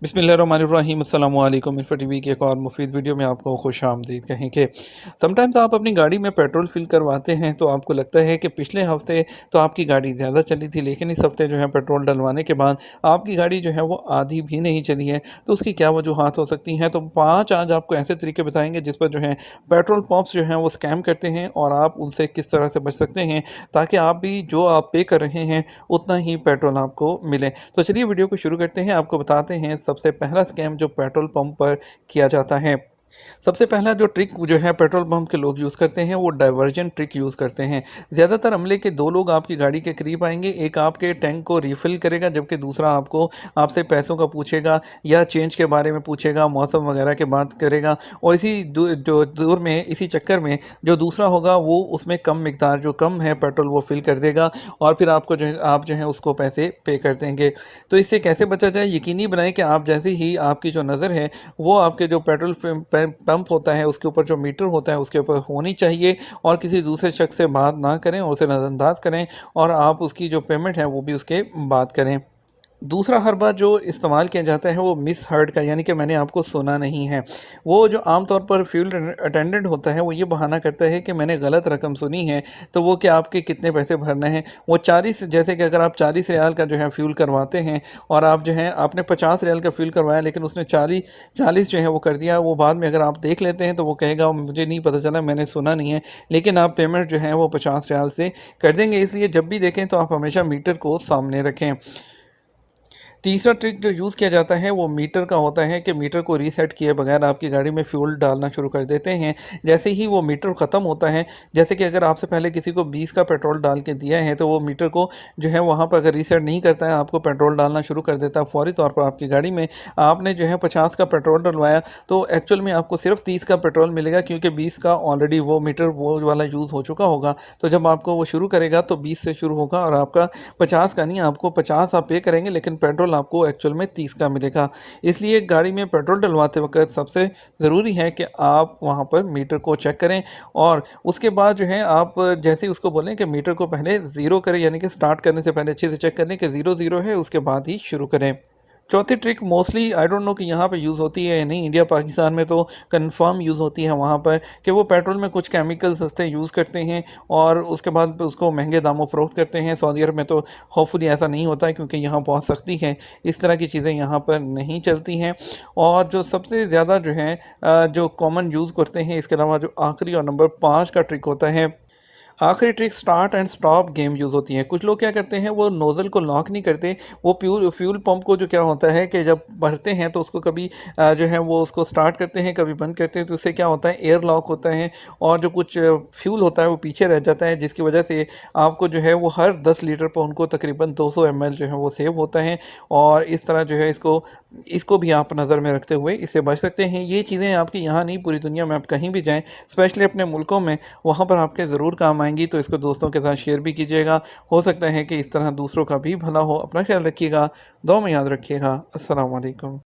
बिस्मिल्लाहिर्रहमानिर्रहीम अस्सलाम वालेकुम। इन्फो टीवी की एक और मुफीद वीडियो में आपको खुशामदीद कहें कि समटाइम्स आप अपनी गाड़ी में पेट्रोल फिल करवाते हैं तो आपको लगता है कि पिछले हफ्ते तो आपकी गाड़ी ज़्यादा चली थी, लेकिन इस हफ्ते जो है पेट्रोल डलवाने के बाद आपकी गाड़ी जो है वो आधी भी नहीं चली है। तो उसकी क्या वजूहात हो सकती हैं? तो 5 आज आपको ऐसे तरीके बताएंगे जिस पर जो है पेट्रोल पंप्स जो हैं वो स्कैम करते हैं और आप उनसे किस तरह से बच सकते हैं, ताकि आप भी जो आप पे कर रहे हैं उतना ही पेट्रोल आपको मिले। तो चलिए वीडियो को शुरू करते हैं। आपको बताते हैं सबसे पहला स्कैम जो पेट्रोल पंप पर किया जाता है। सबसे पहला जो ट्रिक जो है पेट्रोल पंप के लोग यूज़ करते हैं वो डाइवर्जन ट्रिक यूज़ करते हैं। ज़्यादातर अमले के 2 लोग आपकी गाड़ी के करीब आएँगे, एक आपके टैंक को रिफ़िल करेगा जबकि दूसरा आपसे पैसों का पूछेगा या चेंज के बारे में पूछेगा, मौसम वगैरह की बात करेगा। और इसी चक्कर में जो दूसरा होगा वो उसमें कम मिकदार जो कम है पेट्रोल वो फ़िल कर देगा और फिर आप जो है उसको पैसे पे कर देंगे। तो इससे कैसे बचा जाए? यकीनी बनाएँ कि आप जैसे ही आपकी जो नज़र है वो आपके जो पेट्रोल पंप होता है उसके ऊपर जो मीटर होता है उसके ऊपर होनी चाहिए और किसी दूसरे शख्स से बात ना करें और उसे नज़रअंदाज करें और आप उसकी जो पेमेंट है वो भी उसके बाद करें। दूसरा हरबा जो इस्तेमाल किया जाता है वो मिस हर्ड का, यानी कि मैंने आपको सुना नहीं है। वो जो आम तौर पर फ्यूल अटेंडेंट होता है वो ये बहाना करता है कि मैंने गलत रकम सुनी है, तो वो कि आपके कितने पैसे भरने हैं। वो 40, जैसे कि अगर आप 40 रियाल का जो है फ्यूल करवाते हैं और आप जो है आपने 50 रियाल का फ्यूल करवाया लेकिन उसने 40 जो है वो कर दिया। वो बाद में अगर आप देख लेते हैं तो वो कहेगा मुझे नहीं पता चला, मैंने सुना नहीं है, लेकिन आप पेमेंट जो है वो 50 रियाल से कर देंगे। इसलिए जब भी देखें तो आप हमेशा मीटर को सामने रखें। तीसरा ट्रिक जो यूज़ किया जाता है वो मीटर का होता है कि मीटर को रीसेट किए बगैर आपकी गाड़ी में फ्यूल डालना शुरू कर देते हैं। जैसे ही वो मीटर ख़त्म होता है, जैसे कि अगर आपसे पहले किसी को 20 का पेट्रोल डाल के दिया है तो वो मीटर को जो है वहाँ पर अगर रीसेट नहीं करता है आपको पेट्रोल डालना शुरू कर देता है फ़ौरी तौर पर आपकी गाड़ी में। आपने जो है 50 का पेट्रोल डलवाया तो एक्चुअल में आपको सिर्फ 30 का पेट्रोल मिलेगा, क्योंकि 20 का ऑलरेडी वो मीटर वो वाला यूज़ हो चुका होगा। तो जब आपको वो शुरू करेगा तो 20 से शुरू होगा और आपका 50 का नहीं, आपको 50 आप पे करेंगे लेकिन पेट्रोल आपको एक्चुअल में 30 का मिलेगा। इसलिए गाड़ी में पेट्रोल डलवाते वक्त सबसे ज़रूरी है कि आप वहाँ पर मीटर को चेक करें और उसके बाद जो है आप जैसे ही उसको बोलें कि मीटर को पहले ज़ीरो करें, यानी कि स्टार्ट करने से पहले अच्छे से चेक कर लें कि ज़ीरो ज़ीरो है, उसके बाद ही शुरू करें। चौथी trick mostly I don't know कि यहाँ पे यूज़ होती है या नहीं, इंडिया पाकिस्तान में तो कंफर्म यूज़ होती है वहाँ पर, कि वो पेट्रोल में कुछ केमिकल सस्ते यूज़ करते हैं और उसके बाद उसको महंगे दामों फ़रोख्त करते हैं। सऊदी अरब में तो होपफुली ऐसा नहीं होता है, क्योंकि यहाँ बहुत सख्ती है, इस तरह की चीज़ें यहाँ पर नहीं चलती हैं। और जो सबसे ज़्यादा जो है जो कॉमन यूज़ करते हैं, इसके अलावा जो आखिरी और नंबर 5 का ट्रिक होता है, आखिरी trick start and stop game use होती है। कुछ लोग क्या करते हैं वो नोज़ल को लॉक नहीं करते, वो फ्यूल पंप को जो क्या होता है कि जब भरते हैं तो उसको कभी जो है वो उसको स्टार्ट करते हैं, कभी बंद करते हैं, तो उससे क्या होता है एयर लॉक होता है और जो कुछ फ्यूल होता है वो पीछे रह जाता है, जिसकी वजह से आपको जो है वो हर 10 लीटर पर उनको तकरीबन 200 ml जो है वो सेव होता है। और इस तरह जो है इसको इसको भी आप नज़र में रखते हुए इससे बच सकते हैं। ये चीज़ें आपकी यहाँ नहीं, पूरी दुनिया में आप कहीं भी जाएँ, स्पेशली अपने मुल्कों में, वहाँ पर आपके ज़रूर काम आएँगी। तो इसको दोस्तों के साथ शेयर भी कीजिएगा। हो सकता है कि इस तरह दूसरों का भी भला हो। अपना ख्याल रखिएगा, दुआ में याद रखिएगा। अस्सलाम वालेकुम।